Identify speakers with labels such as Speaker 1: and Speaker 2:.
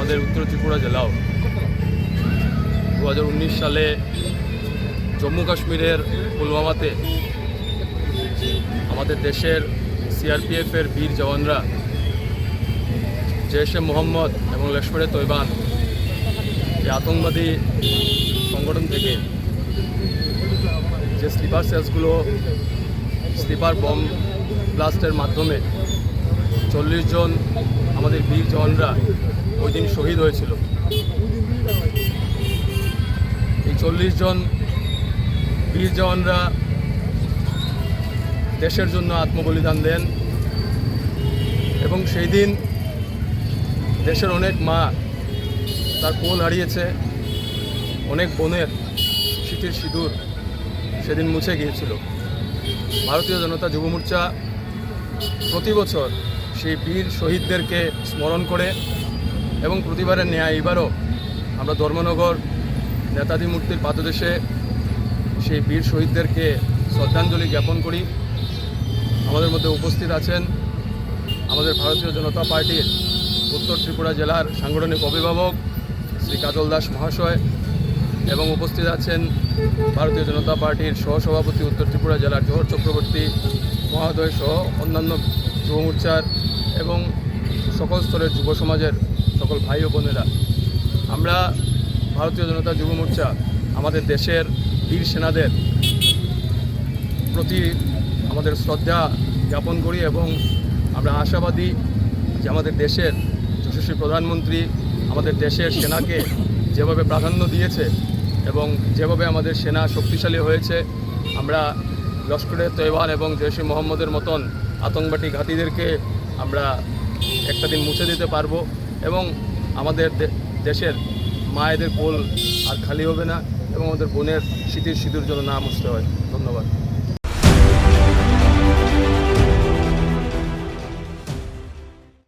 Speaker 1: আমাদের উত্তর ত্রিপুরা জেলাও 2019 সালে জম্মু কাশ্মীরের পুলওয়ামাতে আমাদের দেশের সিআরপিএফের বীর জওয়ানরা জৈশ-এ মোহাম্মদ এবং লস্কর-এ তৈবান এই আতঙ্কবাদী সংগঠন থেকে যে স্লিপার সেলসগুলো স্লিপার বম ব্লাস্টের মাধ্যমে 40 জন আমাদের বীর জওয়ানরা ওই দিন শহীদ হয়েছিল। এই 40 জন বীর জওয়ানরা দেশের জন্য আত্মবলিদান দেন এবং সেই দিন দেশের অনেক মা তার কোল হারিয়েছে, অনেক বোনের স্মৃতির সিঁদুর সেদিন মুছে গিয়েছিল। ভারতীয় জনতা যুব মোর্চা প্রতি বছর সেই বীর শহীদদেরকে স্মরণ করে এবং প্রতিবারের ন্যায় এবারও আমরা ধর্মনগর নেতাজি মূর্তির পাদদেশে সেই বীর শহীদদেরকে শ্রদ্ধাঞ্জলি জ্ঞাপন করি। আমাদের মধ্যে উপস্থিত আছেন আমাদের ভারতীয় জনতা পার্টির উত্তর ত্রিপুরা জেলার সাংগঠনিক অভিভাবক শ্রী কাজল দাস মহাশয় এবং উপস্থিত আছেন ভারতীয় জনতা পার্টির সহসভাপতি উত্তর ত্রিপুরা জেলার জোহর চক্রবর্তী মহোদয় সহ অন্যান্য যুব মোর্চার এবং সকল স্তরের যুব সমাজের সকল ভাই ও বোনেরা। আমরা ভারতীয় জনতা যুব মোর্চা আমাদের দেশের বীর সেনাদের প্রতি আমাদের শ্রদ্ধা জ্ঞাপন করি এবং আমরা আশাবাদী যে আমাদের দেশের যশস্বী প্রধানমন্ত্রী আমাদের দেশের সেনাকে যেভাবে প্রাধান্য দিয়েছে এবং যেভাবে আমাদের সেনা শক্তিশালী হয়েছে, আমরা লস্কর-এ তৈবান এবং জৈশ-এ মোহাম্মদের মতন আতঙ্কবাদী ঘাঁটিদেরকে আমরা একটা দিন মুছে দিতে পারবো এবং আমাদের দেশের মায়েদের কোল আর খালি হবে না এবং আমাদের বোনের স্মৃতির সিঁদুর যেন না মুছতে হয়। ধন্যবাদ।